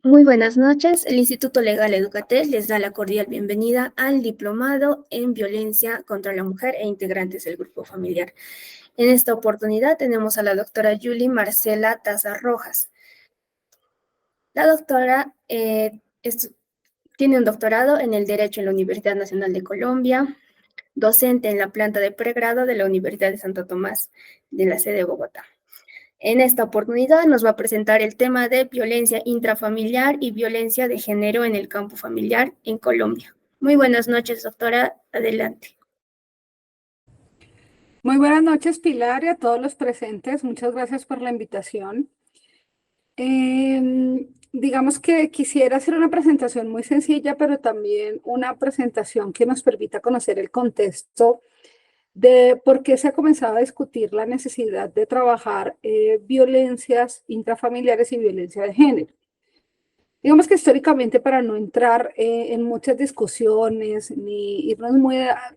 Muy buenas noches. El Instituto Legal Educatel les da la cordial bienvenida al Diplomado en Violencia contra la Mujer e integrantes del grupo familiar. En esta oportunidad tenemos a la doctora Yuli Marcela Taza Rojas. La doctora tiene un doctorado en el Derecho en la Universidad Nacional de Colombia, docente en la planta de pregrado de la Universidad de Santo Tomás de la sede de Bogotá. En esta oportunidad nos va a presentar el tema de violencia intrafamiliar y violencia de género en el campo familiar en Colombia. Muy buenas noches, doctora. Adelante. Muy buenas noches, Pilar, y a todos los presentes. Muchas gracias por la invitación. Digamos que quisiera hacer una presentación muy sencilla, pero también una presentación que nos permita conocer el contexto de por qué se ha comenzado a discutir la necesidad de trabajar violencias intrafamiliares y violencia de género. Digamos que históricamente, para no entrar en muchas discusiones ni irnos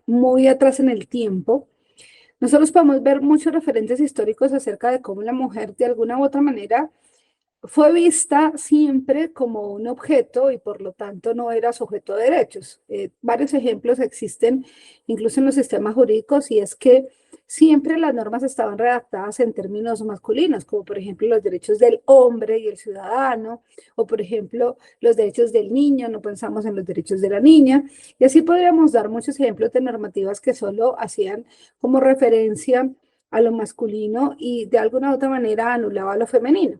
muy atrás en el tiempo, nosotros podemos ver muchos referentes históricos acerca de cómo la mujer de alguna u otra manera fue vista siempre como un objeto y por lo tanto no era sujeto de derechos. Varios ejemplos existen incluso en los sistemas jurídicos y es que siempre las normas estaban redactadas en términos masculinos, como por ejemplo los derechos del hombre y el ciudadano, o por ejemplo los derechos del niño, no pensamos en los derechos de la niña, y así podríamos dar muchos ejemplos de normativas que solo hacían como referencia a lo masculino y de alguna u otra manera anulaba lo femenino.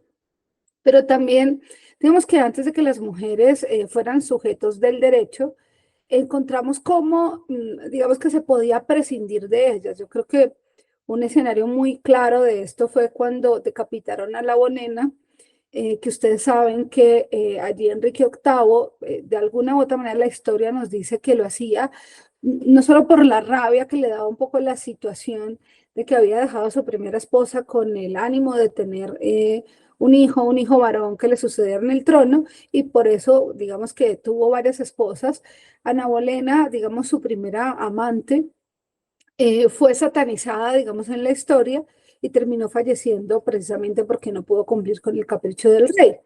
Pero también digamos que antes de que las mujeres fueran sujetos del derecho, encontramos cómo, digamos que se podía prescindir de ellas. Yo creo que un escenario muy claro de esto fue cuando decapitaron a la Bonena, que ustedes saben que allí Enrique VIII, de alguna u otra manera la historia nos dice que lo hacía, no solo por la rabia que le daba un poco la situación de que había dejado a su primera esposa con el ánimo de tener un hijo varón que le sucediera en el trono, y por eso, digamos que tuvo varias esposas. Ana Bolena, digamos, su primera amante, fue satanizada, digamos, en la historia y terminó falleciendo precisamente porque no pudo cumplir con el capricho del rey.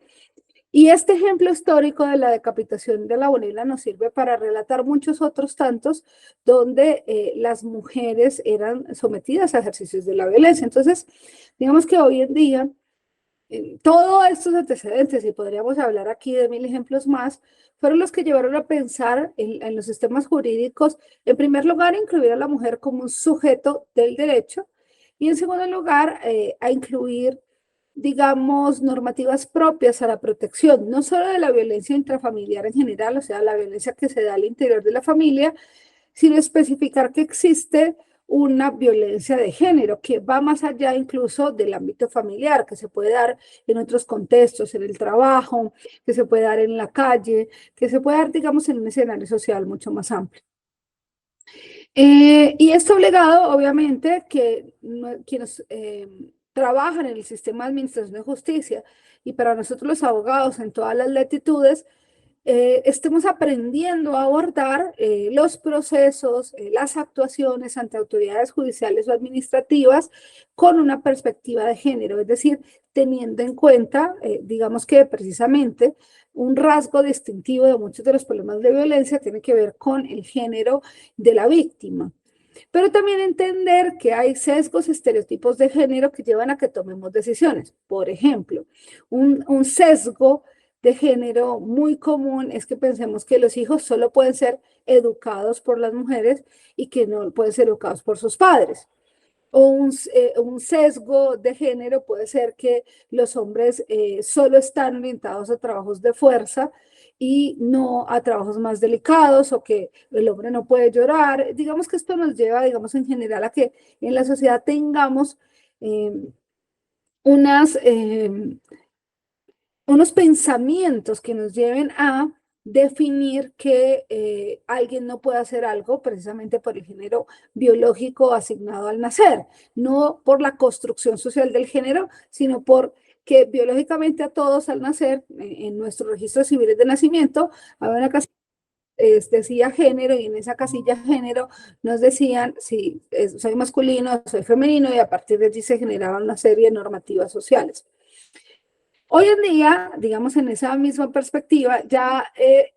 Y este ejemplo histórico de la decapitación de la Bonela nos sirve para relatar muchos otros tantos donde las mujeres eran sometidas a ejercicios de la violencia. Entonces, digamos que hoy en día todos estos antecedentes, y podríamos hablar aquí de mil ejemplos más, fueron los que llevaron a pensar en los sistemas jurídicos, en primer lugar, incluir a la mujer como un sujeto del derecho, y en segundo lugar, a incluir, digamos, normativas propias a la protección, no solo de la violencia intrafamiliar en general, o sea, la violencia que se da al interior de la familia, sino especificar que existe una violencia de género que va más allá incluso del ámbito familiar, que se puede dar en otros contextos, en el trabajo, que se puede dar en la calle, que se puede dar, digamos, en un escenario social mucho más amplio. Y esto obligado, obviamente, que quienes trabajan en el sistema de administración de justicia y para nosotros los abogados en todas las latitudes, estemos aprendiendo a abordar los procesos, las actuaciones ante autoridades judiciales o administrativas con una perspectiva de género, es decir, teniendo en cuenta, digamos que precisamente un rasgo distintivo de muchos de los problemas de violencia tiene que ver con el género de la víctima. Pero también entender que hay sesgos, estereotipos de género que llevan a que tomemos decisiones. Por ejemplo, un sesgo de género muy común es que pensemos que los hijos solo pueden ser educados por las mujeres y que no pueden ser educados por sus padres. O un sesgo de género puede ser que los hombres solo están orientados a trabajos de fuerza y no a trabajos más delicados, o que el hombre no puede llorar. Digamos que esto nos lleva, digamos, en general a que en la sociedad tengamos eh, unas, unos pensamientos que nos lleven a definir que alguien no puede hacer algo precisamente por el género biológico asignado al nacer, no por la construcción social del género, sino por que biológicamente a todos al nacer, en nuestros registros civiles de nacimiento, había una casilla, decía género, y en esa casilla género nos decían si soy masculino, soy femenino, y a partir de allí se generaban una serie de normativas sociales. Hoy en día, digamos, en esa misma perspectiva, ya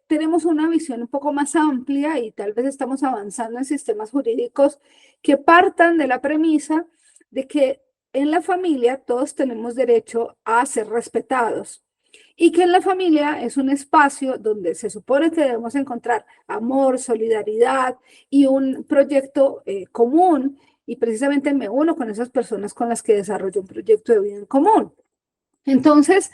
tenemos una visión un poco más amplia y tal vez estamos avanzando en sistemas jurídicos que partan de la premisa de que en la familia todos tenemos derecho a ser respetados y que en la familia es un espacio donde se supone que debemos encontrar amor, solidaridad y un proyecto común, y precisamente me uno con esas personas con las que desarrollo un proyecto de vida en común. Entonces,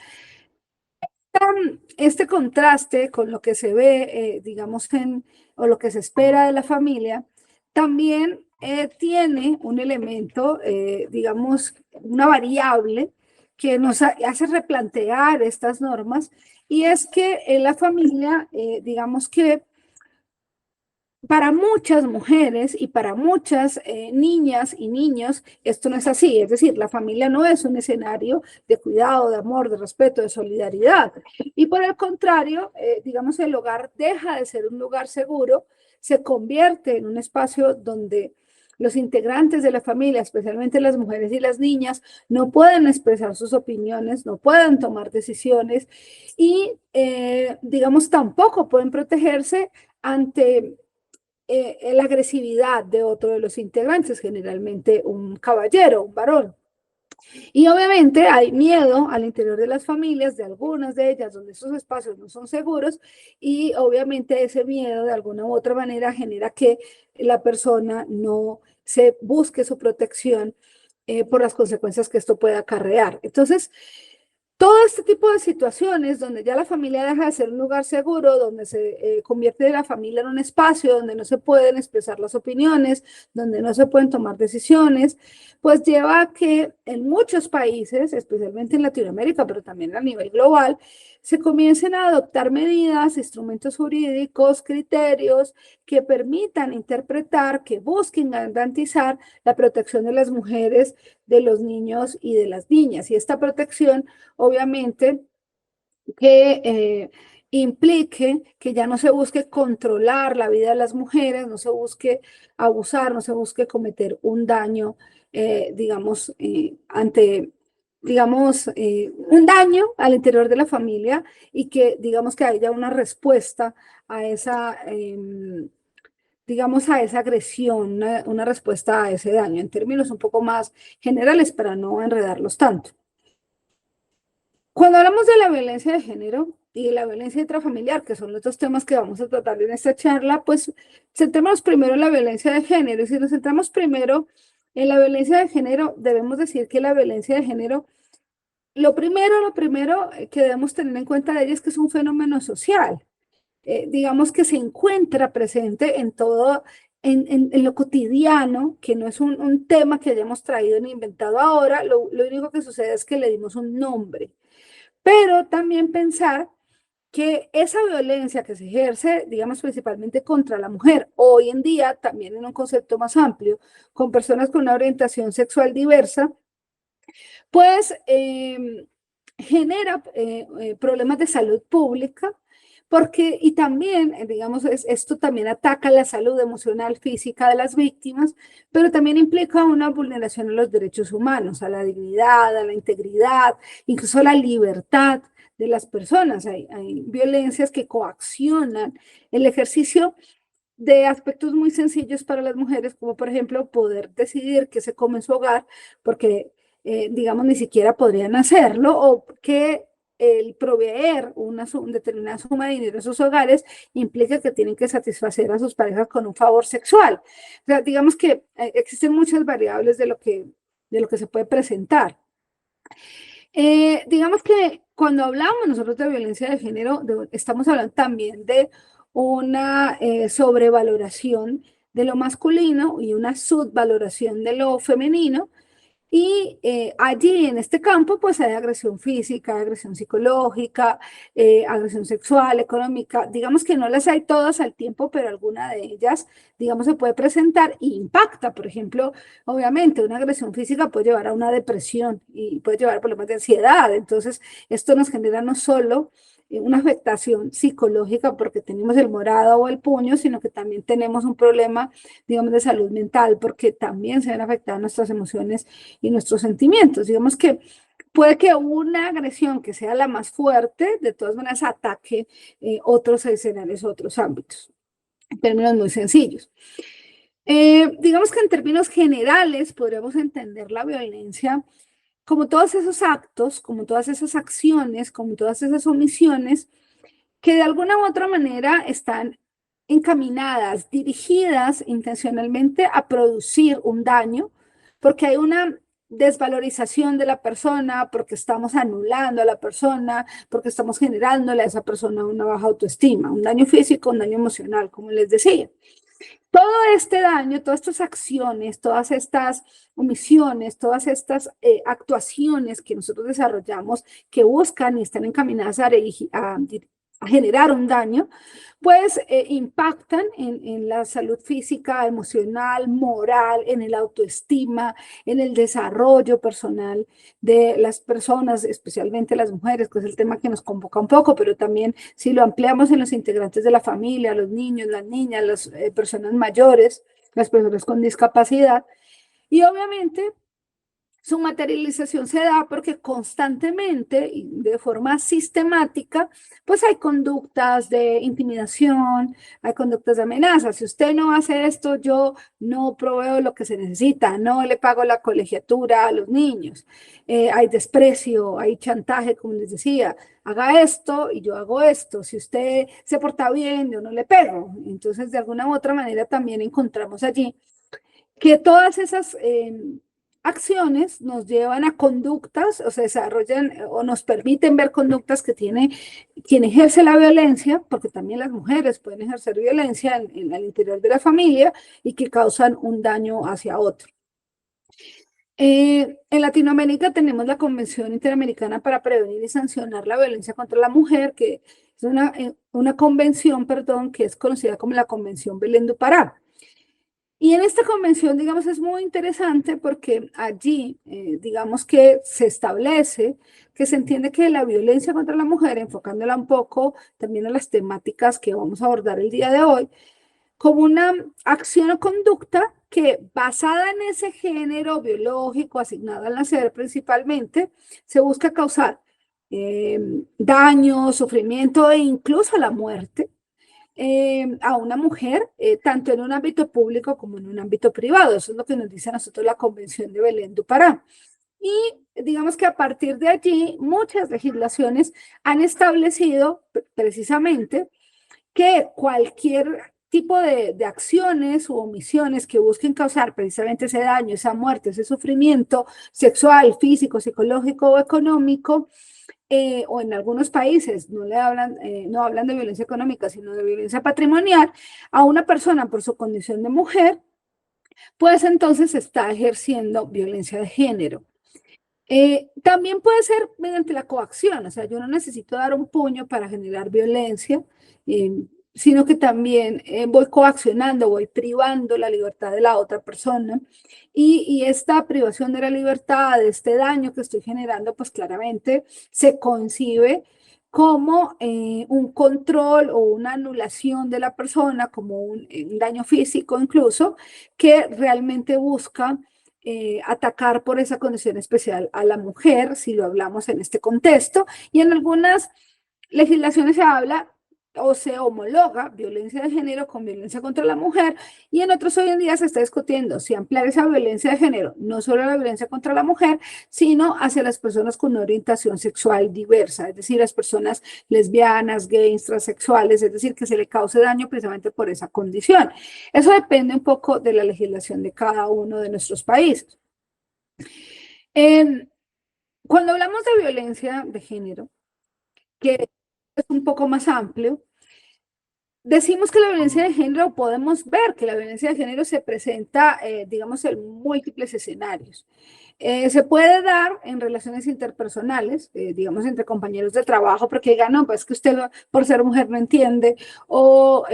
este contraste con lo que se ve, digamos, o lo que se espera de la familia, también tiene un elemento, digamos, una variable que nos hace replantear estas normas, y es que en la familia, digamos que para muchas mujeres y para muchas niñas y niños, esto no es así. Es decir, la familia no es un escenario de cuidado, de amor, de respeto, de solidaridad. Y por el contrario, digamos, el hogar deja de ser un lugar seguro, se convierte en un espacio donde los integrantes de la familia, especialmente las mujeres y las niñas, no pueden expresar sus opiniones, no pueden tomar decisiones y, digamos, tampoco pueden protegerse ante la agresividad de otro de los integrantes, generalmente un caballero, un varón. Y obviamente hay miedo al interior de las familias, de algunas de ellas, donde esos espacios no son seguros, y obviamente ese miedo de alguna u otra manera genera que la persona no se busque su protección por las consecuencias que esto puede acarrear. Entonces, todo este tipo de situaciones donde ya la familia deja de ser un lugar seguro, donde se convierte la familia en un espacio donde no se pueden expresar las opiniones, donde no se pueden tomar decisiones, pues lleva a que en muchos países, especialmente en Latinoamérica, pero también a nivel global, se comiencen a adoptar medidas, instrumentos jurídicos, criterios que permitan interpretar, que busquen garantizar la protección de las mujeres, de los niños y de las niñas. Y esta protección, obviamente, que implique que ya no se busque controlar la vida de las mujeres, no se busque abusar, no se busque cometer un daño, digamos, un daño al interior de la familia, y que, digamos, que haya una respuesta a esa, digamos, a esa agresión, una respuesta a ese daño, en términos un poco más generales para no enredarlos tanto. Cuando hablamos de la violencia de género y de la violencia intrafamiliar, que son los dos temas que vamos a tratar en esta charla, pues centrémonos primero en la violencia de género. Y si nos centramos primero en la violencia de género, debemos decir que la violencia de género, lo primero que debemos tener en cuenta de ella es que es un fenómeno social. Digamos que se encuentra presente en todo, en lo cotidiano, que no es un tema que hayamos traído ni inventado ahora. Lo único que sucede es que le dimos un nombre. Pero también pensar que esa violencia que se ejerce, digamos, principalmente contra la mujer, hoy en día, también en un concepto más amplio, con personas con una orientación sexual diversa, pues genera problemas de salud pública, porque, y también, digamos, esto también ataca la salud emocional, física de las víctimas, pero también implica una vulneración a los derechos humanos, a la dignidad, a la integridad, incluso a la libertad de las personas. Hay violencias que coaccionan el ejercicio de aspectos muy sencillos para las mujeres, como por ejemplo poder decidir qué se come en su hogar, porque, digamos, ni siquiera podrían hacerlo, o que el proveer una determinada suma de dinero en sus hogares implica que tienen que satisfacer a sus parejas con un favor sexual. O sea, digamos que existen muchas variables de lo que se puede presentar. Digamos que cuando hablamos nosotros de violencia de género, estamos hablando también de una sobrevaloración de lo masculino y una subvaloración de lo femenino. Y allí en este campo pues hay agresión física, agresión psicológica, agresión sexual, económica. Digamos que no las hay todas al tiempo, pero alguna de ellas, digamos, se puede presentar e impacta. Por ejemplo, obviamente una agresión física puede llevar a una depresión y puede llevar a problemas de ansiedad. Entonces, esto nos genera no solo una afectación psicológica porque tenemos el morado o el puño, sino que también tenemos un problema, digamos, de salud mental, porque también se ven afectadas nuestras emociones y nuestros sentimientos. Digamos que puede que una agresión que sea la más fuerte, de todas maneras ataque otros escenarios, otros ámbitos, en términos muy sencillos. Digamos que en términos generales podríamos entender la violencia como todos esos actos, como todas esas acciones, como todas esas omisiones que de alguna u otra manera están encaminadas, dirigidas intencionalmente a producir un daño, porque hay una desvalorización de la persona, porque estamos anulando a la persona, porque estamos generándole a esa persona una baja autoestima, un daño físico, un daño emocional, como les decía. Todo este daño, todas estas acciones, todas estas omisiones, todas estas actuaciones que nosotros desarrollamos que buscan y están encaminadas a generar un daño, pues impactan en la salud física, emocional, moral, en el autoestima, en el desarrollo personal de las personas, especialmente las mujeres, que es el tema que nos convoca un poco, pero también si lo ampliamos en los integrantes de la familia, los niños, las niñas, las personas mayores, las personas con discapacidad. Y obviamente su materialización se da porque constantemente y de forma sistemática, pues hay conductas de intimidación, hay conductas de amenaza. Si usted no hace esto, yo no proveo lo que se necesita, no le pago la colegiatura a los niños. Hay desprecio, hay chantaje, como les decía. Haga esto y yo hago esto. Si usted se porta bien, yo no le pego. Entonces, de alguna u otra manera también encontramos allí que todas esas acciones nos llevan a conductas o se desarrollan o nos permiten ver conductas que tiene quien ejerce la violencia, porque también las mujeres pueden ejercer violencia en el interior de la familia y que causan un daño hacia otro. En Latinoamérica tenemos la Convención Interamericana para Prevenir y Sancionar la Violencia contra la Mujer, que es una convención, perdón, que es conocida como la Convención Belén do Pará. Y en esta convención, digamos, es muy interesante porque allí, digamos que se establece que se entiende que la violencia contra la mujer, enfocándola un poco también a las temáticas que vamos a abordar el día de hoy, como una acción o conducta que basada en ese género biológico asignado al nacer principalmente, se busca causar daño, sufrimiento e incluso la muerte a una mujer, tanto en un ámbito público como en un ámbito privado. Eso es lo que nos dice a nosotros la Convención de Belén do Pará. Y digamos que a partir de allí, muchas legislaciones han establecido precisamente que cualquier tipo de acciones u omisiones que busquen causar precisamente ese daño, esa muerte, ese sufrimiento sexual, físico, psicológico o económico, o en algunos países no hablan de violencia económica, sino de violencia patrimonial, a una persona por su condición de mujer, pues entonces está ejerciendo violencia de género. También puede ser mediante la coacción, o sea, yo no necesito dar un puño para generar violencia, eh, sino que también voy coaccionando, voy privando la libertad de la otra persona y esta privación de la libertad, de este daño que estoy generando, pues claramente se concibe como un control o una anulación de la persona, como un daño físico incluso, que realmente busca atacar por esa condición especial a la mujer, si lo hablamos en este contexto, y en algunas legislaciones se habla o se homologa violencia de género con violencia contra la mujer, y en otros hoy en día se está discutiendo si ampliar esa violencia de género, no solo la violencia contra la mujer, sino hacia las personas con una orientación sexual diversa, es decir, las personas lesbianas, gays, transexuales, es decir, que se le cause daño precisamente por esa condición. Eso depende un poco de la legislación de cada uno de nuestros países. Cuando hablamos de violencia de género, que es un poco más amplio, decimos que la violencia de género, podemos ver que la violencia de género se presenta, digamos, en múltiples escenarios. Se puede dar en relaciones interpersonales, digamos, entre compañeros de trabajo, porque digan, no, pues que usted por ser mujer no entiende, o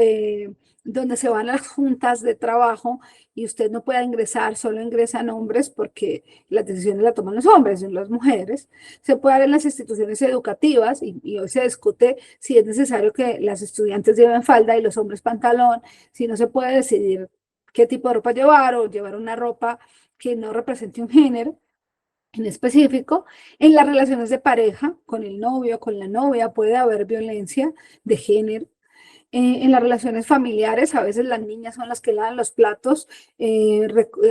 donde se van las juntas de trabajo y usted no puede ingresar, solo ingresan hombres porque las decisiones las toman los hombres, no las mujeres. Se puede dar en las instituciones educativas y hoy se discute si es necesario que las estudiantes lleven falda y los hombres pantalón, si no se puede decidir qué tipo de ropa llevar o llevar una ropa que no represente un género. En específico, en las relaciones de pareja, con el novio, con la novia, puede haber violencia de género. En las relaciones familiares, a veces las niñas son las que lavan los platos,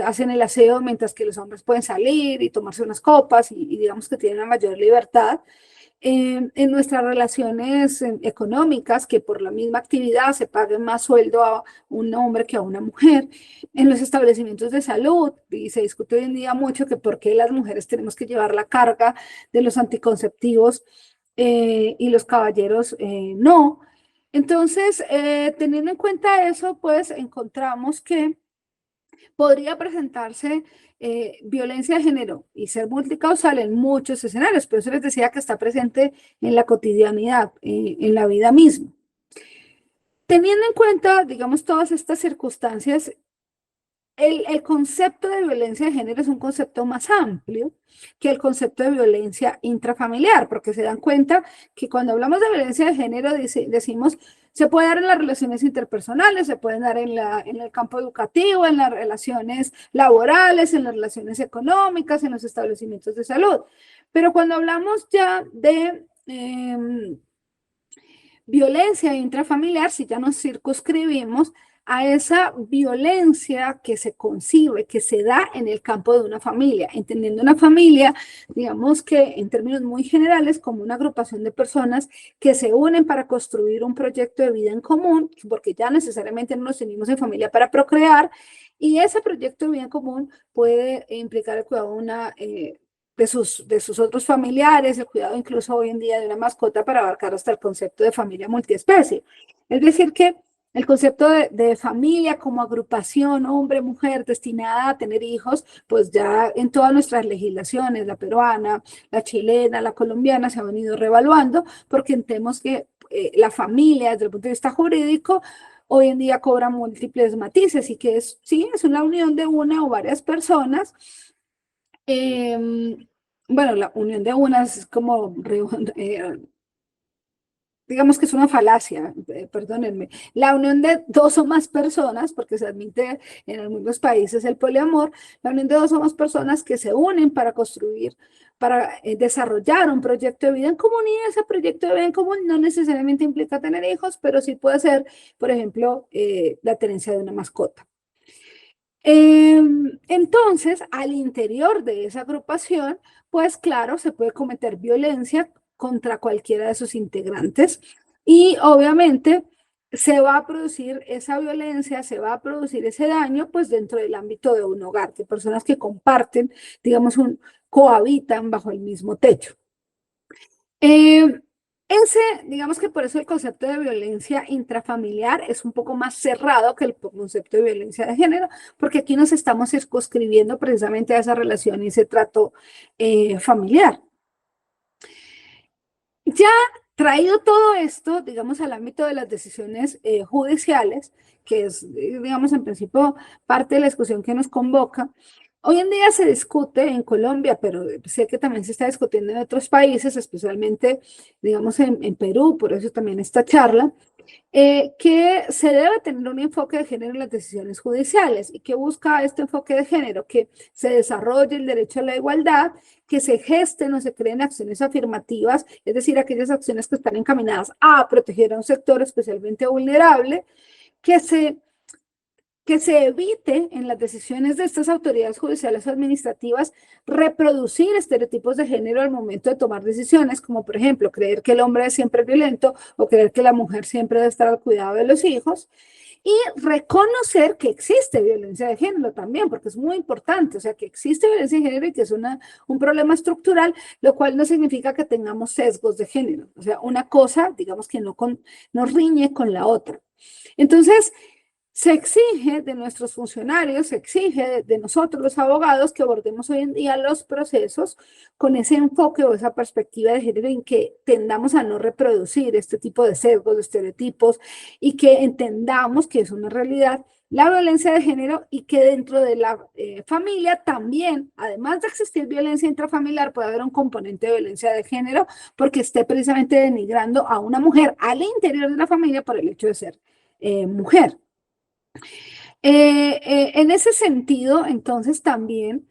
hacen el aseo, mientras que los hombres pueden salir y tomarse unas copas y digamos que tienen una mayor libertad. En nuestras relaciones económicas, que por la misma actividad se pague más sueldo a un hombre que a una mujer, en los establecimientos de salud, y se discute hoy en día mucho que por qué las mujeres tenemos que llevar la carga de los anticonceptivos y los caballeros no. Entonces, teniendo en cuenta eso, pues encontramos que podría presentarse violencia de género y ser multicausal en muchos escenarios, pero eso les decía que está presente en la cotidianidad, en la vida misma. Teniendo en cuenta, digamos, todas estas circunstancias, el concepto de violencia de género es un concepto más amplio que el concepto de violencia intrafamiliar, porque se dan cuenta que cuando hablamos de violencia de género decimos, se puede dar en las relaciones interpersonales, se puede dar en el campo educativo, en las relaciones laborales, en las relaciones económicas, en los establecimientos de salud. Pero cuando hablamos ya de violencia intrafamiliar, si ya nos circunscribimos a esa violencia que se concibe, que se da en el campo de una familia, entendiendo una familia, digamos que en términos muy generales, como una agrupación de personas que se unen para construir un proyecto de vida en común, porque ya necesariamente no nos unimos en familia para procrear, y ese proyecto de vida en común puede implicar el cuidado de una... de sus otros familiares, el cuidado incluso hoy en día de una mascota para abarcar hasta el concepto de familia multiespecie. Es decir, que el concepto de familia como agrupación, hombre, mujer, destinada a tener hijos, pues ya en todas nuestras legislaciones, la peruana, la chilena, la colombiana, se ha venido reevaluando porque entendemos que la familia, desde el punto de vista jurídico, hoy en día cobra múltiples matices y que sí, es una unión de una o varias personas. Bueno, la unión de unas es como digamos que es una falacia, perdónenme, la unión de dos o más personas, porque se admite en algunos países el poliamor, la unión de dos o más personas que se unen para construir, para desarrollar un proyecto de vida en común, y ese proyecto de vida en común no necesariamente implica tener hijos, pero sí puede ser, por ejemplo, la tenencia de una mascota. Entonces, al interior de esa agrupación, pues claro, se puede cometer violencia contra cualquiera de sus integrantes y obviamente se va a producir esa violencia, se va a producir ese daño pues dentro del ámbito de un hogar, de personas que comparten, digamos, cohabitan bajo el mismo techo. Digamos que por eso el concepto de violencia intrafamiliar es un poco más cerrado que el concepto de violencia de género, porque aquí nos estamos circunscribiendo precisamente a esa relación y ese trato familiar. Ya traído todo esto, digamos, al ámbito de las decisiones judiciales, que es, digamos, en principio parte de la discusión que nos convoca, hoy en día se discute en Colombia, pero sé que también se está discutiendo en otros países, especialmente, digamos, en Perú, por eso también esta charla, que se debe tener un enfoque de género en las decisiones judiciales. ¿Y qué busca este enfoque de género? Que se desarrolle el derecho a la igualdad, que se gesten o se creen acciones afirmativas, es decir, aquellas acciones que están encaminadas a proteger a un sector especialmente vulnerable, que se evite en las decisiones de estas autoridades judiciales o administrativas reproducir estereotipos de género al momento de tomar decisiones, como por ejemplo creer que el hombre es siempre violento o creer que la mujer siempre debe estar al cuidado de los hijos, y reconocer que existe violencia de género también, porque es muy importante, o sea, que existe violencia de género y que es un problema estructural, lo cual no significa que tengamos sesgos de género, o sea, una cosa, digamos que no riñe con la otra. Entonces, se exige de nuestros funcionarios, se exige de nosotros los abogados que abordemos hoy en día los procesos con ese enfoque o esa perspectiva de género en que tendamos a no reproducir este tipo de sesgos, de estereotipos y que entendamos que es una realidad la violencia de género y que dentro de la familia también, además de existir violencia intrafamiliar, puede haber un componente de violencia de género porque esté precisamente denigrando a una mujer al interior de la familia por el hecho de ser mujer. En ese sentido, entonces también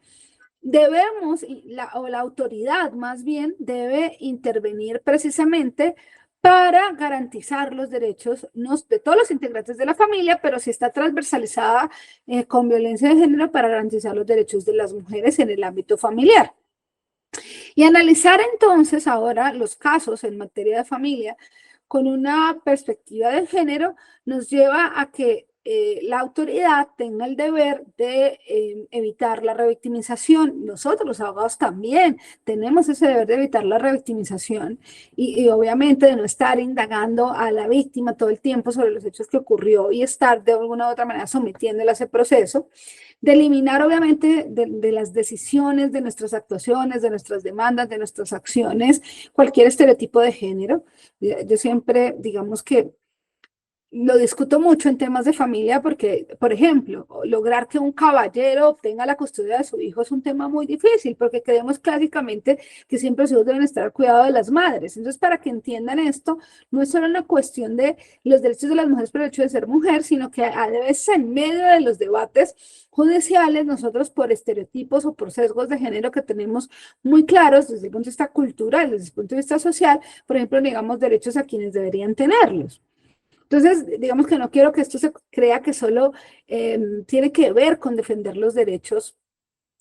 debemos, o la autoridad más bien, debe intervenir precisamente para garantizar los derechos no, de todos los integrantes de la familia, pero sí está transversalizada con violencia de género para garantizar los derechos de las mujeres en el ámbito familiar. Y analizar entonces ahora los casos en materia de familia con una perspectiva de género nos lleva a que la autoridad tenga el deber de evitar la revictimización. Nosotros, los abogados, también tenemos ese deber de evitar la revictimización y obviamente de no estar indagando a la víctima todo el tiempo sobre los hechos que ocurrió y estar de alguna u otra manera sometiéndola a ese proceso, de eliminar obviamente de las decisiones, de nuestras actuaciones, de nuestras demandas, de nuestras acciones, cualquier estereotipo de género. Yo siempre, digamos que lo discuto mucho en temas de familia porque, por ejemplo, lograr que un caballero obtenga la custodia de su hijo es un tema muy difícil porque creemos clásicamente que siempre los hijos deben estar al cuidado de las madres. Entonces, para que entiendan esto, no es solo una cuestión de los derechos de las mujeres por el hecho de ser mujer, sino que a veces en medio de los debates judiciales, nosotros por estereotipos o por sesgos de género que tenemos muy claros desde el punto de vista cultural, desde el punto de vista social, por ejemplo, negamos derechos a quienes deberían tenerlos. Entonces, digamos que no quiero que esto se crea que solo tiene que ver con defender los derechos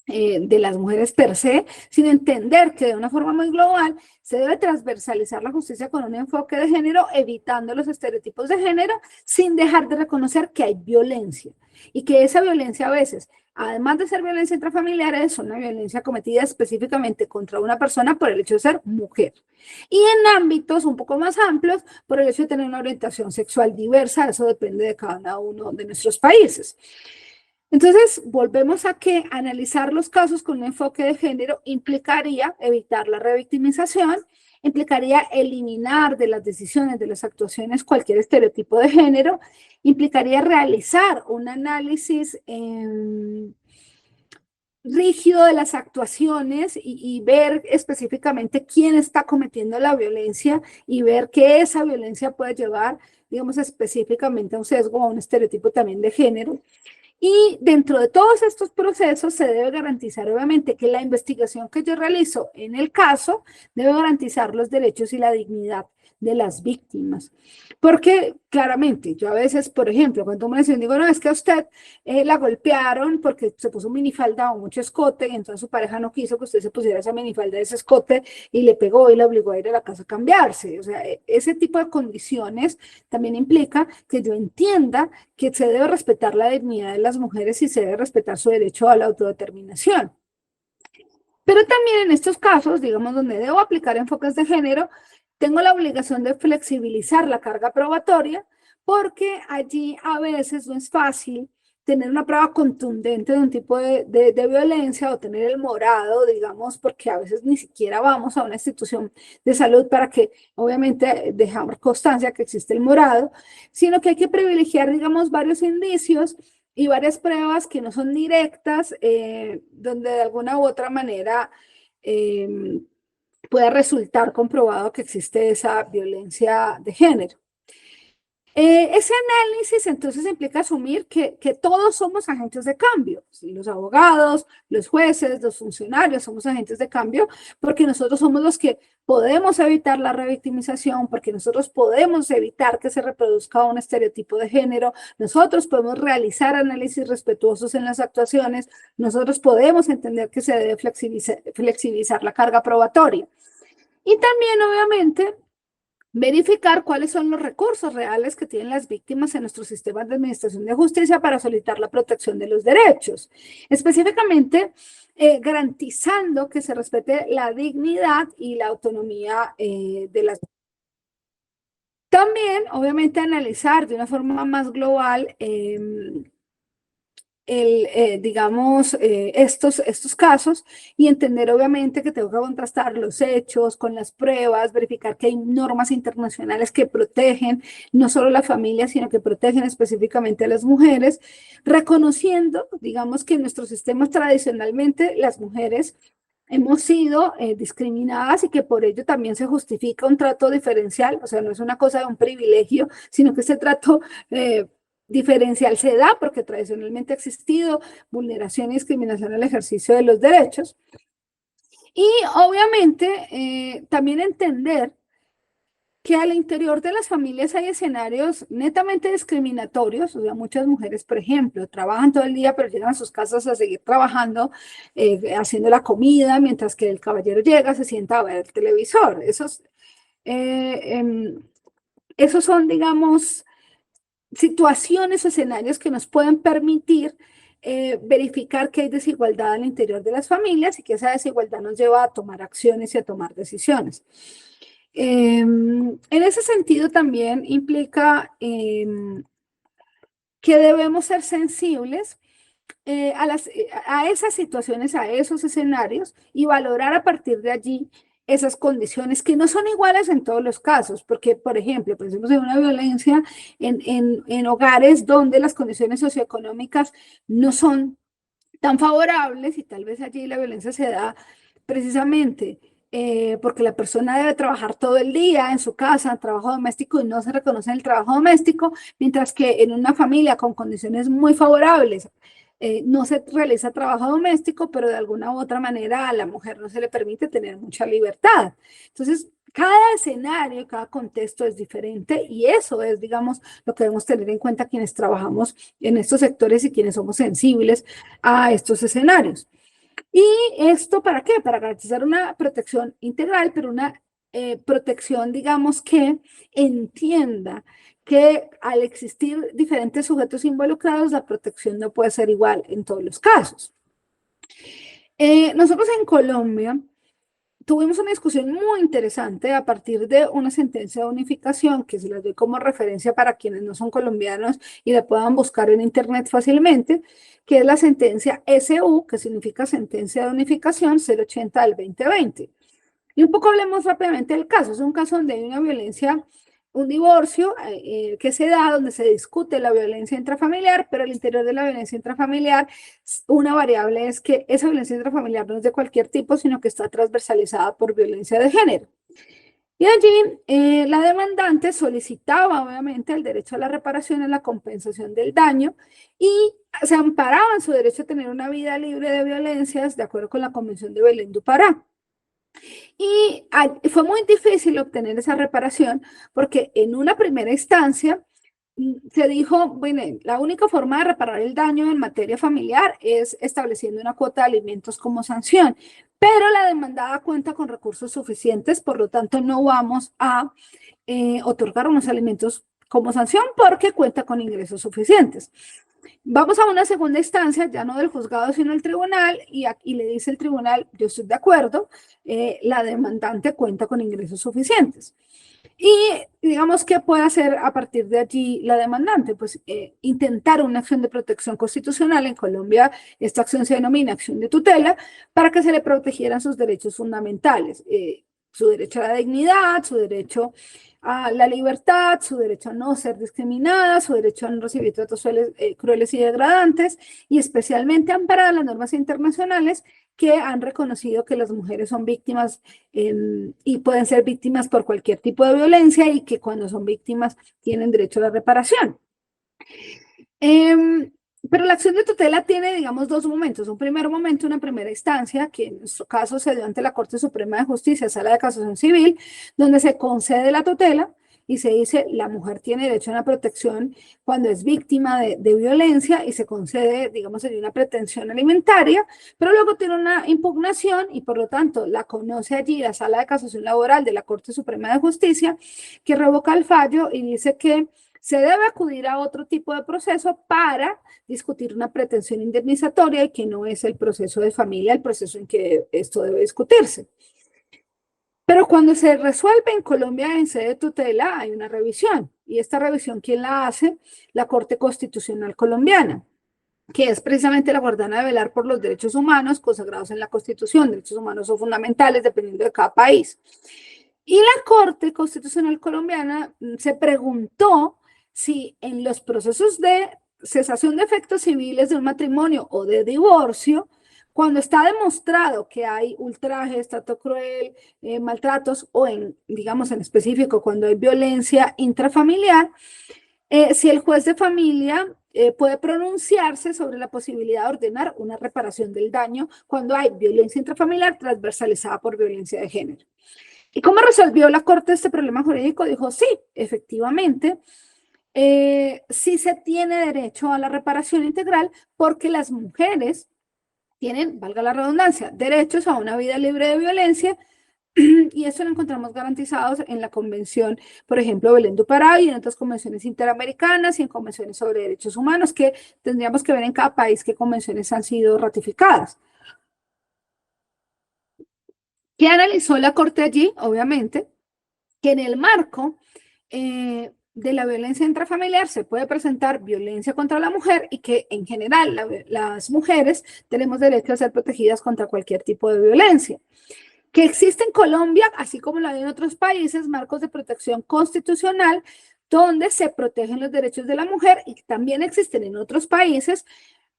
de las mujeres per se, sin entender que de una forma muy global se debe transversalizar la justicia con un enfoque de género, evitando los estereotipos de género, sin dejar de reconocer que hay violencia y que esa violencia a veces, además de ser violencia intrafamiliar, es una violencia cometida específicamente contra una persona por el hecho de ser mujer. Y en ámbitos un poco más amplios, por el hecho de tener una orientación sexual diversa, eso depende de cada uno de nuestros países. Entonces, volvemos a que analizar los casos con un enfoque de género implicaría evitar la revictimización, implicaría eliminar de las decisiones, de las actuaciones, cualquier estereotipo de género, implicaría realizar un análisis rígido de las actuaciones y ver específicamente quién está cometiendo la violencia y ver que esa violencia puede llevar, digamos, específicamente a un sesgo o a un estereotipo también de género. Y dentro de todos estos procesos se debe garantizar, obviamente, que la investigación que yo realizo en el caso debe garantizar los derechos y la dignidad de las víctimas. Porque claramente, yo a veces, por ejemplo, cuando me dicen, digo, no, es que a usted la golpearon porque se puso minifalda o mucho escote y entonces su pareja no quiso que usted se pusiera esa minifalda, ese escote y le pegó y le obligó a ir a la casa a cambiarse. O sea, ese tipo de condiciones también implica que yo entienda que se debe respetar la dignidad de las mujeres y se debe respetar su derecho a la autodeterminación. Pero también en estos casos, digamos, donde debo aplicar enfoques de género, tengo la obligación de flexibilizar la carga probatoria porque allí a veces no es fácil tener una prueba contundente de un tipo de violencia o tener el morado, digamos, porque a veces ni siquiera vamos a una institución de salud para que obviamente dejamos constancia que existe el morado, sino que hay que privilegiar, digamos, varios indicios y varias pruebas que no son directas, donde de alguna u otra manera pueda resultar comprobado que existe esa violencia de género. Ese análisis entonces implica asumir que todos somos agentes de cambio, ¿sí? Los abogados, los jueces, los funcionarios somos agentes de cambio porque nosotros somos los que podemos evitar la revictimización, porque nosotros podemos evitar que se reproduzca un estereotipo de género, nosotros podemos realizar análisis respetuosos en las actuaciones, nosotros podemos entender que se debe flexibilizar la carga probatoria. Y también, obviamente, verificar cuáles son los recursos reales que tienen las víctimas en nuestros sistemas de administración de justicia para solicitar la protección de los derechos. Específicamente, garantizando que se respete la dignidad y la autonomía de las. También, obviamente, analizar de una forma más global digamos, estos casos y entender obviamente que tengo que contrastar los hechos con las pruebas, verificar que hay normas internacionales que protegen no solo a la familia, sino que protegen específicamente a las mujeres, reconociendo, digamos, que en nuestros sistemas tradicionalmente las mujeres hemos sido discriminadas y que por ello también se justifica un trato diferencial, o sea, no es una cosa de un privilegio, sino que ese trato diferencial se da porque tradicionalmente ha existido vulneración y discriminación al ejercicio de los derechos. Y obviamente también entender que al interior de las familias hay escenarios netamente discriminatorios, o sea, muchas mujeres, por ejemplo, trabajan todo el día, pero llegan a sus casas a seguir trabajando, haciendo la comida, mientras que el caballero llega, se sienta a ver el televisor. Esos son, digamos, situaciones o escenarios que nos pueden permitir verificar que hay desigualdad al interior de las familias y que esa desigualdad nos lleva a tomar acciones y a tomar decisiones. En ese sentido también implica que debemos ser sensibles a esas situaciones, a esos escenarios y valorar a partir de allí esas condiciones que no son iguales en todos los casos, porque, por ejemplo, pensemos en una violencia en hogares donde las condiciones socioeconómicas no son tan favorables y tal vez allí la violencia se da precisamente porque la persona debe trabajar todo el día en su casa, trabajo doméstico, y no se reconoce el trabajo doméstico, mientras que en una familia con condiciones muy favorables no se realiza trabajo doméstico, pero de alguna u otra manera a la mujer no se le permite tener mucha libertad. Entonces, cada escenario, cada contexto es diferente y eso es, digamos, lo que debemos tener en cuenta quienes trabajamos en estos sectores y quienes somos sensibles a estos escenarios. ¿Y esto para qué? Para garantizar una protección integral, pero una protección, digamos, que entienda que al existir diferentes sujetos involucrados, la protección no puede ser igual en todos los casos. Nosotros en Colombia tuvimos una discusión muy interesante a partir de una sentencia de unificación que se las doy como referencia para quienes no son colombianos y la puedan buscar en internet fácilmente, que es la sentencia SU, que significa Sentencia de Unificación 080 del 2020. Y un poco hablemos rápidamente del caso. Es un caso donde hay una violencia, un divorcio que se da, donde se discute la violencia intrafamiliar, pero al interior de la violencia intrafamiliar, una variable es que esa violencia intrafamiliar no es de cualquier tipo, sino que está transversalizada por violencia de género. Y allí la demandante solicitaba obviamente el derecho a la reparación y la compensación del daño y se amparaba en su derecho a tener una vida libre de violencias de acuerdo con la Convención de Belén do Pará. Y fue muy difícil obtener esa reparación porque en una primera instancia se dijo, bueno, la única forma de reparar el daño en materia familiar es estableciendo una cuota de alimentos como sanción, pero la demandada cuenta con recursos suficientes, por lo tanto no vamos a otorgar unos alimentos como sanción porque cuenta con ingresos suficientes. Vamos a una segunda instancia, ya no del juzgado, sino el tribunal, y le dice el tribunal, yo estoy de acuerdo, la demandante cuenta con ingresos suficientes. Y digamos, ¿qué puede hacer a partir de allí la demandante? Pues intentar una acción de protección constitucional. En Colombia esta acción se denomina acción de tutela para que se le protegieran sus derechos fundamentales, su derecho a la dignidad, su derecho a la libertad, su derecho a no ser discriminada, su derecho a no recibir tratos crueles y degradantes, y especialmente amparar las normas internacionales que han reconocido que las mujeres son víctimas y pueden ser víctimas por cualquier tipo de violencia y que cuando son víctimas tienen derecho a la reparación. Pero la acción de tutela tiene, digamos, dos momentos. Un primer momento, una primera instancia, que en nuestro caso se dio ante la Corte Suprema de Justicia, Sala de Casación Civil, donde se concede la tutela y se dice la mujer tiene derecho a una protección cuando es víctima de violencia y se concede, digamos, una pretensión alimentaria, pero luego tiene una impugnación y por lo tanto la conoce allí la Sala de Casación Laboral de la Corte Suprema de Justicia, que revoca el fallo y dice que se debe acudir a otro tipo de proceso para discutir una pretensión indemnizatoria y que no es el proceso de familia, el proceso en que esto debe discutirse. Pero cuando se resuelve en Colombia en sede de tutela, hay una revisión. Y esta revisión, ¿quién la hace? La Corte Constitucional Colombiana, que es precisamente la guardiana de velar por los derechos humanos consagrados en la Constitución. Derechos humanos son fundamentales dependiendo de cada país. Y la Corte Constitucional Colombiana se preguntó si en los procesos de cesación de efectos civiles de un matrimonio o de divorcio, cuando está demostrado que hay ultrajes, trato cruel, maltratos o digamos en específico cuando hay violencia intrafamiliar, Si el juez de familia puede pronunciarse sobre la posibilidad de ordenar una reparación del daño cuando hay violencia intrafamiliar transversalizada por violencia de género. ¿Y cómo resolvió la Corte este problema jurídico? Dijo, sí, efectivamente, sí se tiene derecho a la reparación integral porque las mujeres tienen, valga la redundancia, derechos a una vida libre de violencia y eso lo encontramos garantizados en la Convención, por ejemplo, Belén do Pará y en otras convenciones interamericanas y en convenciones sobre derechos humanos que tendríamos que ver en cada país qué convenciones han sido ratificadas. ¿Qué analizó la Corte allí? Obviamente, que en el marco de la violencia intrafamiliar se puede presentar violencia contra la mujer y que en general las mujeres tenemos derecho a ser protegidas contra cualquier tipo de violencia. Que existe en Colombia, así como lo hay en otros países, marcos de protección constitucional donde se protegen los derechos de la mujer y también existen en otros países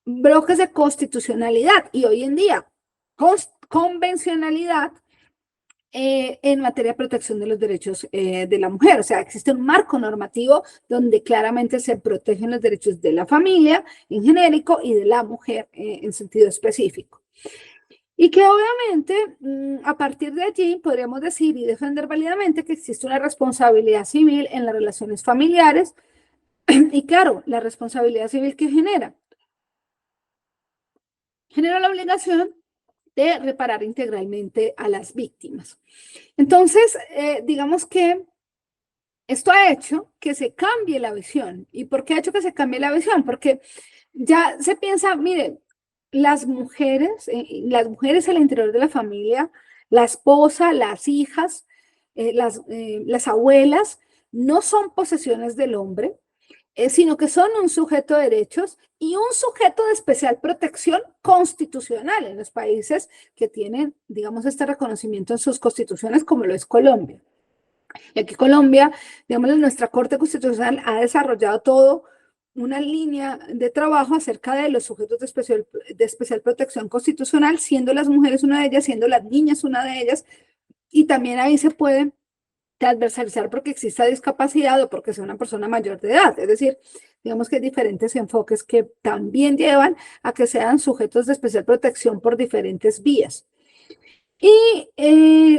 bloques de constitucionalidad y hoy en día convencionalidad en materia de protección de los derechos de la mujer. O sea, existe un marco normativo donde claramente se protegen los derechos de la familia en genérico y de la mujer en sentido específico. Y que obviamente a partir de allí podríamos decir y defender válidamente que existe una responsabilidad civil en las relaciones familiares y claro, la responsabilidad civil que genera la obligación de reparar integralmente a las víctimas. Entonces, digamos que esto ha hecho que se cambie la visión. ¿Y por qué ha hecho que se cambie la visión? Porque ya se piensa, miren, las mujeres al interior de la familia, la esposa, las hijas, las abuelas, no son posesiones del hombre, sino que son un sujeto de derechos y un sujeto de especial protección constitucional en los países que tienen, digamos, este reconocimiento en sus constituciones, como lo es Colombia. Y aquí Colombia, digamos, nuestra Corte Constitucional ha desarrollado todo una línea de trabajo acerca de los sujetos de especial protección constitucional, siendo las mujeres una de ellas, siendo las niñas una de ellas, y también ahí se puede transversalizar porque exista discapacidad o porque sea una persona mayor de edad. Es decir, digamos que hay diferentes enfoques que también llevan a que sean sujetos de especial protección por diferentes vías. Y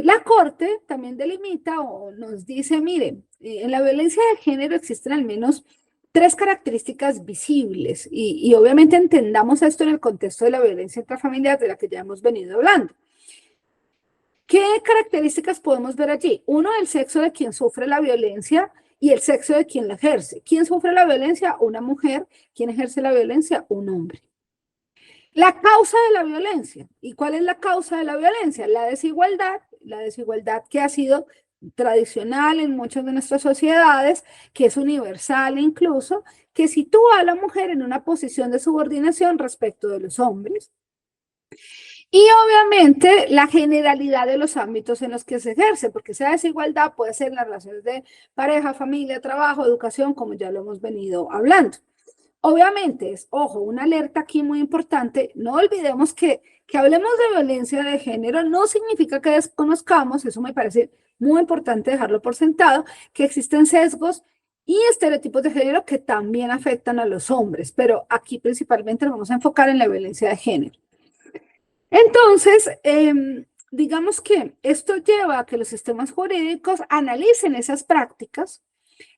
la Corte también delimita o nos dice, mire, en la violencia de género existen al menos 3 características visibles y obviamente entendamos esto en el contexto de la violencia intrafamiliar de la que ya hemos venido hablando. ¿Qué características podemos ver allí? Uno, el sexo de quien sufre la violencia y el sexo de quien la ejerce. ¿Quién sufre la violencia? Una mujer. ¿Quién ejerce la violencia? Un hombre. La causa de la violencia. ¿Y cuál es la causa de la violencia? La desigualdad que ha sido tradicional en muchas de nuestras sociedades, que es universal incluso, que sitúa a la mujer en una posición de subordinación respecto de los hombres. Y obviamente la generalidad de los ámbitos en los que se ejerce, porque esa desigualdad puede ser en las relaciones de pareja, familia, trabajo, educación, como ya lo hemos venido hablando. Obviamente es, ojo, una alerta aquí muy importante, no olvidemos que hablemos de violencia de género no significa que desconozcamos, eso me parece muy importante dejarlo por sentado, que existen sesgos y estereotipos de género que también afectan a los hombres, pero aquí principalmente nos vamos a enfocar en la violencia de género. Entonces, digamos que esto lleva a que los sistemas jurídicos analicen esas prácticas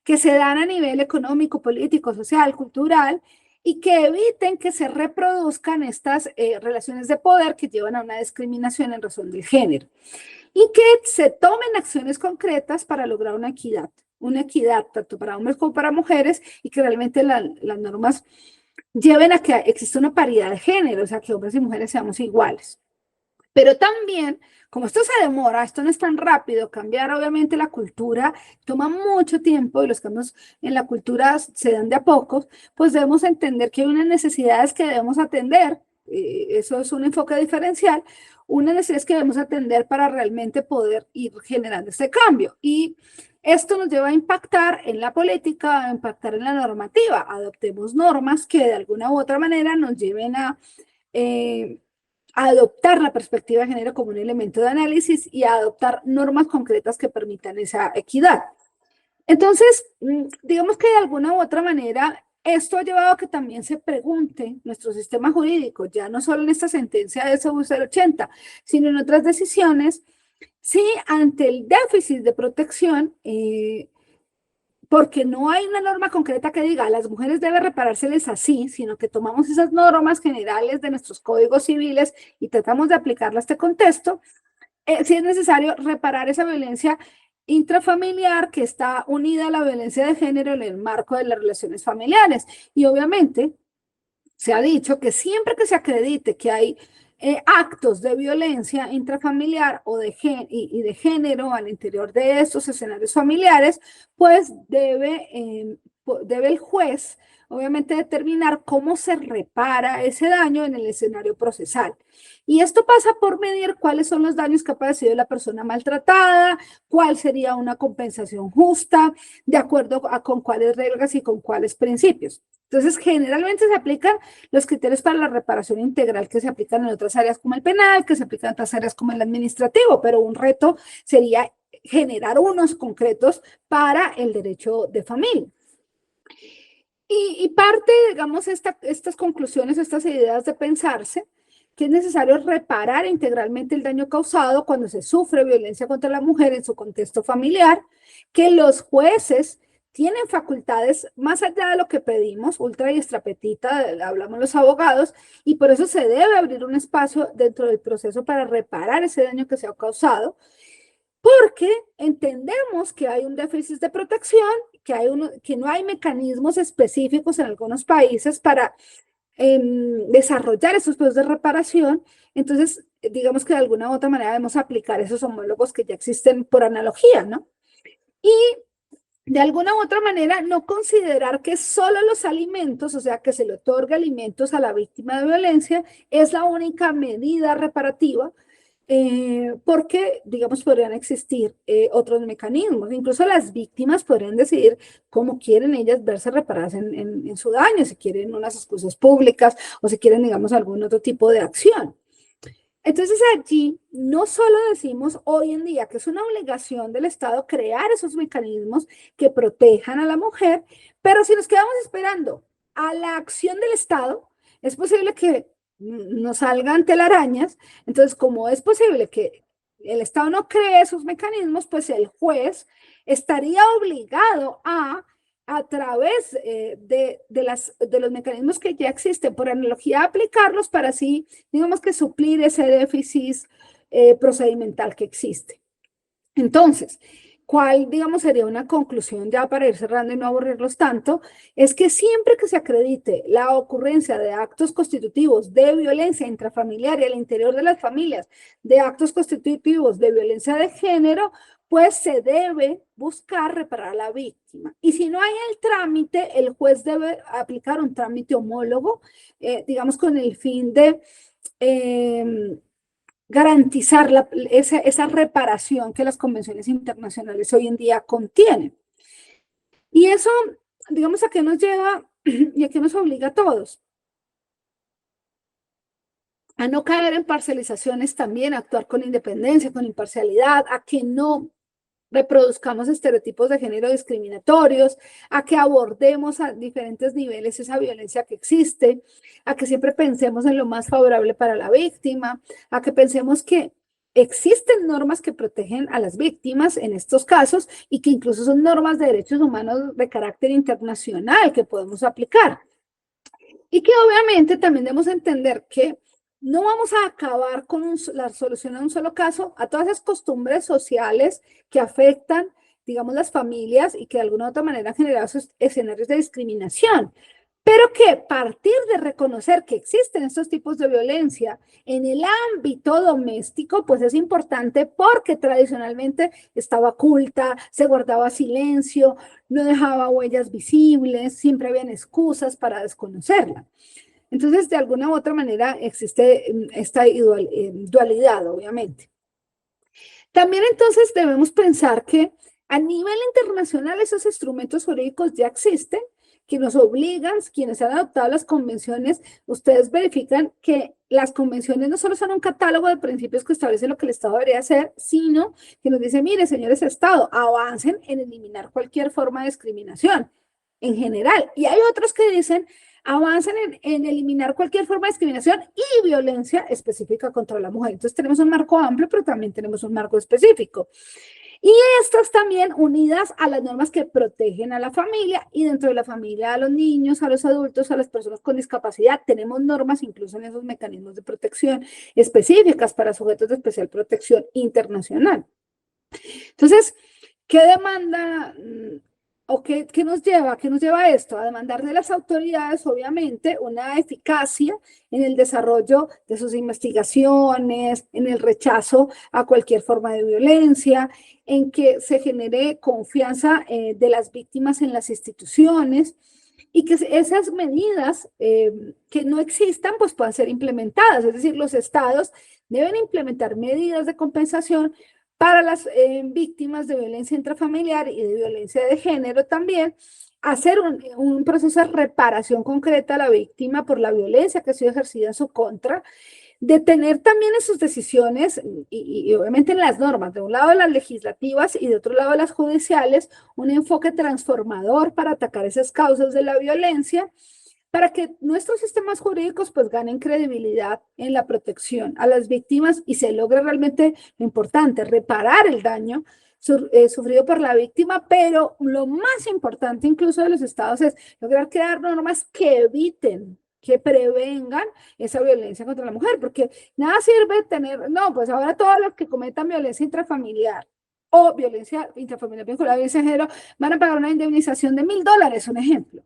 que se dan a nivel económico, político, social, cultural, y que eviten que se reproduzcan estas relaciones de poder que llevan a una discriminación en razón del género. Y que se tomen acciones concretas para lograr una equidad tanto para hombres como para mujeres, y que realmente las normas lleven a que exista una paridad de género, o sea, que hombres y mujeres seamos iguales. Pero también, como esto se demora, esto no es tan rápido, cambiar obviamente la cultura toma mucho tiempo y los cambios en la cultura se dan de a pocos, pues debemos entender que hay unas necesidades que debemos atender, eso es un enfoque diferencial, unas necesidades que debemos atender para realmente poder ir generando este cambio. Y esto nos lleva a impactar en la política, a impactar en la normativa. Adoptemos normas que de alguna u otra manera nos lleven a adoptar la perspectiva de género como un elemento de análisis y a adoptar normas concretas que permitan esa equidad. Entonces, digamos que de alguna u otra manera, esto ha llevado a que también se pregunte nuestro sistema jurídico, ya no solo en esta sentencia de SU 080, sino en otras decisiones, si ante el déficit de protección, porque no hay una norma concreta que diga a las mujeres debe reparárseles así, sino que tomamos esas normas generales de nuestros códigos civiles y tratamos de aplicarlas a este contexto, si es necesario reparar esa violencia intrafamiliar que está unida a la violencia de género en el marco de las relaciones familiares. Y obviamente se ha dicho que siempre que se acredite que hay actos de violencia intrafamiliar o de género al interior de estos escenarios familiares, pues debe el juez obviamente determinar cómo se repara ese daño en el escenario procesal. Y esto pasa por medir cuáles son los daños que ha padecido la persona maltratada, cuál sería una compensación justa, de acuerdo con cuáles reglas y con cuáles principios. Entonces, generalmente se aplican los criterios para la reparación integral que se aplican en otras áreas como el penal, que se aplican en otras áreas como el administrativo, pero un reto sería generar unos concretos para el derecho de familia. Y parte, digamos, estas conclusiones, estas ideas de pensarse, que es necesario reparar integralmente el daño causado cuando se sufre violencia contra la mujer en su contexto familiar, que los jueces tienen facultades más allá de lo que pedimos, ultra y extrapetita, hablamos los abogados, y por eso se debe abrir un espacio dentro del proceso para reparar ese daño que se ha causado, porque entendemos que hay un déficit de protección, que no hay mecanismos específicos en algunos países para desarrollar esos procesos de reparación. Entonces, digamos que de alguna u otra manera debemos aplicar esos homólogos que ya existen por analogía, ¿no? Y de alguna u otra manera no considerar que solo los alimentos, o sea, que se le otorga alimentos a la víctima de violencia, es la única medida reparativa, porque, digamos, podrían existir otros mecanismos. Incluso las víctimas podrían decidir cómo quieren ellas verse reparadas en su daño, si quieren unas excusas públicas o si quieren, digamos, algún otro tipo de acción. Entonces allí no solo decimos hoy en día que es una obligación del Estado crear esos mecanismos que protejan a la mujer, pero si nos quedamos esperando a la acción del Estado, es posible que nos salgan telarañas. Entonces, como es posible que el Estado no cree esos mecanismos, pues el juez estaría obligado a través de los mecanismos que ya existen, por analogía, aplicarlos para así, digamos que suplir ese déficit procedimental que existe. Entonces, ¿cuál, digamos, sería una conclusión ya para ir cerrando y no aburrirlos tanto? Es que siempre que se acredite la ocurrencia de actos constitutivos de violencia intrafamiliar y al interior de las familias, de actos constitutivos de violencia de género, pues se debe buscar reparar a la víctima. Y si no hay el trámite, el juez debe aplicar un trámite homólogo, digamos, con el fin de garantizar esa reparación que las convenciones internacionales hoy en día contienen. Y eso, digamos, ¿a qué nos lleva y a qué nos obliga a todos? A no caer en parcializaciones también, a actuar con independencia, con imparcialidad, a que no reproduzcamos estereotipos de género discriminatorios, a que abordemos a diferentes niveles esa violencia que existe, a que siempre pensemos en lo más favorable para la víctima, a que pensemos que existen normas que protegen a las víctimas en estos casos y que incluso son normas de derechos humanos de carácter internacional que podemos aplicar. Y que obviamente también debemos entender que no vamos a acabar con la solución de un solo caso a todas esas costumbres sociales que afectan, digamos, las familias y que de alguna u otra manera han generado esos escenarios de discriminación. Pero que partir de reconocer que existen estos tipos de violencia en el ámbito doméstico, pues es importante porque tradicionalmente estaba oculta, se guardaba silencio, no dejaba huellas visibles, siempre habían excusas para desconocerla. Entonces, de alguna u otra manera existe esta dualidad, obviamente. También entonces debemos pensar que a nivel internacional esos instrumentos jurídicos ya existen, que nos obligan, quienes han adoptado las convenciones, ustedes verifican que las convenciones no solo son un catálogo de principios que establece lo que el Estado debería hacer, sino que nos dice, mire, señores Estado, avancen en eliminar cualquier forma de discriminación en general. Y hay otros que dicen, avancen en eliminar cualquier forma de discriminación y violencia específica contra la mujer. Entonces tenemos un marco amplio, pero también tenemos un marco específico. Y estas también unidas a las normas que protegen a la familia y dentro de la familia a los niños, a los adultos, a las personas con discapacidad. Tenemos normas incluso en esos mecanismos de protección específicas para sujetos de especial protección internacional. Entonces, ¿qué demanda o qué nos lleva? ¿Qué nos lleva a esto? A demandar de las autoridades, obviamente, una eficacia en el desarrollo de sus investigaciones, en el rechazo a cualquier forma de violencia, en que se genere confianza de las víctimas en las instituciones y que esas medidas que no existan pues puedan ser implementadas. Es decir, los estados deben implementar medidas de compensación para las víctimas de violencia intrafamiliar y de violencia de género también, hacer un proceso de reparación concreta a la víctima por la violencia que ha sido ejercida en su contra, detener también en sus decisiones y obviamente en las normas, de un lado las legislativas y de otro lado las judiciales, un enfoque transformador para atacar esas causas de la violencia, para que nuestros sistemas jurídicos pues ganen credibilidad en la protección a las víctimas y se logre realmente lo importante, reparar el daño sufrido por la víctima, pero lo más importante incluso de los estados es lograr crear normas que eviten, que prevengan esa violencia contra la mujer, porque nada sirve tener, no, pues ahora todos los que cometan violencia intrafamiliar o violencia intrafamiliar vinculada a violencia de género van a pagar una indemnización de $1.000, un ejemplo,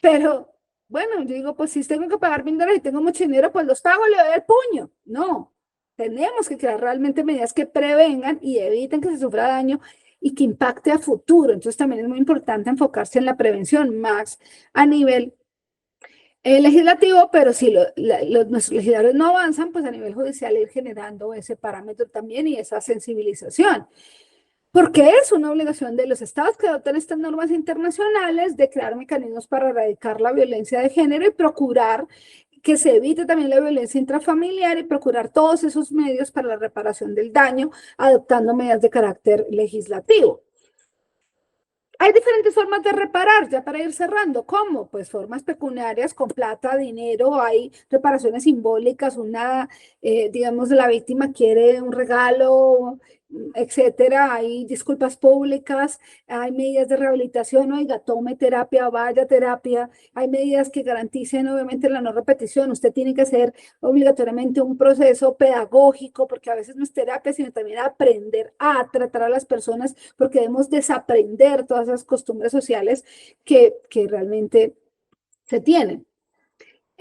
pero bueno, yo digo, pues si tengo que pagar $1.000 y tengo mucho dinero, pues los pago y le doy el puño. No, tenemos que crear realmente medidas que prevengan y eviten que se sufra daño y que impacte a futuro. Entonces también es muy importante enfocarse en la prevención más a nivel legislativo, pero si nuestros legisladores no avanzan, pues a nivel judicial ir generando ese parámetro también y esa sensibilización. Porque es una obligación de los estados que adoptan estas normas internacionales de crear mecanismos para erradicar la violencia de género y procurar que se evite también la violencia intrafamiliar y procurar todos esos medios para la reparación del daño, adoptando medidas de carácter legislativo. Hay diferentes formas de reparar, ya para ir cerrando. ¿Cómo? Pues formas pecuniarias con plata, dinero, hay reparaciones simbólicas, digamos, la víctima quiere un regalo, etcétera, hay disculpas públicas, hay medidas de rehabilitación, oiga, tome terapia, vaya a terapia, hay medidas que garanticen obviamente la no repetición, usted tiene que hacer obligatoriamente un proceso pedagógico, porque a veces no es terapia, sino también aprender a tratar a las personas, porque debemos desaprender todas esas costumbres sociales que realmente se tienen.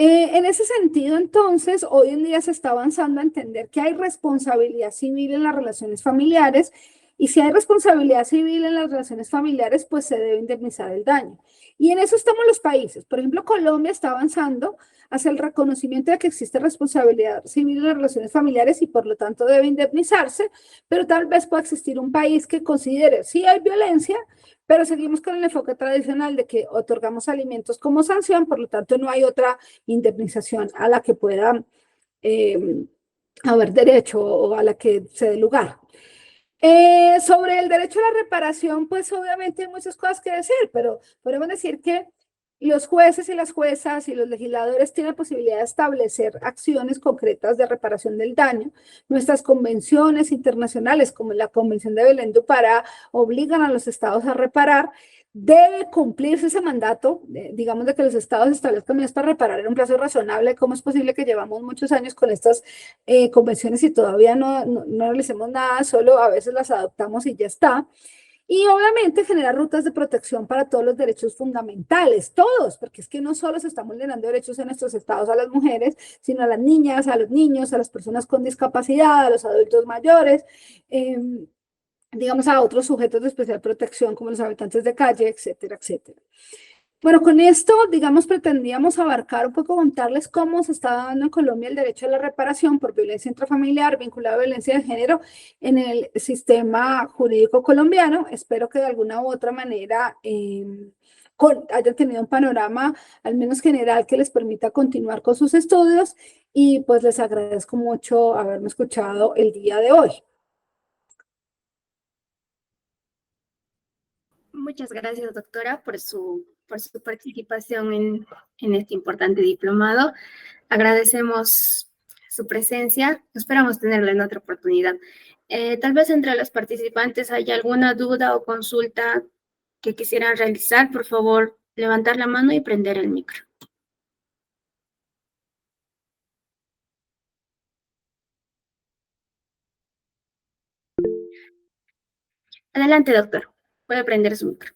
En ese sentido, entonces, hoy en día se está avanzando a entender que hay responsabilidad civil en las relaciones familiares y si hay responsabilidad civil en las relaciones familiares, pues se debe indemnizar el daño. Y en eso estamos los países. Por ejemplo, Colombia está avanzando hacia el reconocimiento de que existe responsabilidad civil en las relaciones familiares y por lo tanto debe indemnizarse, pero tal vez pueda existir un país que considere si hay violencia, pero seguimos con el enfoque tradicional de que otorgamos alimentos como sanción, por lo tanto no hay otra indemnización a la que pueda haber derecho o a la que se dé lugar. Sobre el derecho a la reparación, pues obviamente hay muchas cosas que decir, pero podemos decir que los jueces y las juezas y los legisladores tienen posibilidad de establecer acciones concretas de reparación del daño. Nuestras convenciones internacionales, como la Convención de Belén do Pará, obligan a los estados a reparar. Debe cumplirse ese mandato, digamos, de que los estados establezcan medidas para reparar en un plazo razonable. ¿Cómo es posible que llevamos muchos años con estas convenciones y todavía no realicemos nada? Solo a veces las adoptamos y ya está. Y obviamente generar rutas de protección para todos los derechos fundamentales, todos, porque es que no solo se están vulnerando derechos en nuestros estados a las mujeres, sino a las niñas, a los niños, a las personas con discapacidad, a los adultos mayores, digamos a otros sujetos de especial protección como los habitantes de calle, etcétera, etcétera. Bueno, con esto, digamos, pretendíamos abarcar un poco, contarles cómo se está dando en Colombia el derecho a la reparación por violencia intrafamiliar vinculada a violencia de género en el sistema jurídico colombiano. Espero que de alguna u otra manera hayan tenido un panorama al menos general que les permita continuar con sus estudios y pues les agradezco mucho haberme escuchado el día de hoy. Muchas gracias, doctora, por su participación en este importante diplomado. Agradecemos su presencia. Esperamos tenerla en otra oportunidad. Tal vez entre los participantes haya alguna duda o consulta que quisieran realizar. Por favor, levantar la mano y prender el micro. Adelante, doctor. Puede prender su micro.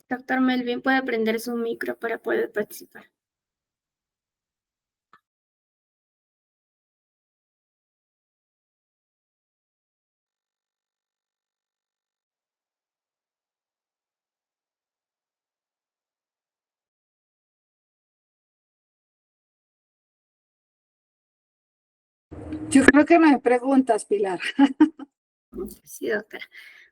Doctor Melvin, puede prender su micro para poder participar. Yo creo que no hay preguntas, Pilar. Sí, doctora.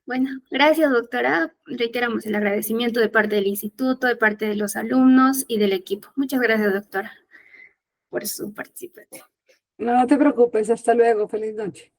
Bueno, gracias, doctora. Reiteramos el agradecimiento de parte del instituto, de parte de los alumnos y del equipo. Muchas gracias, doctora, por su participación. No te preocupes, hasta luego, feliz noche.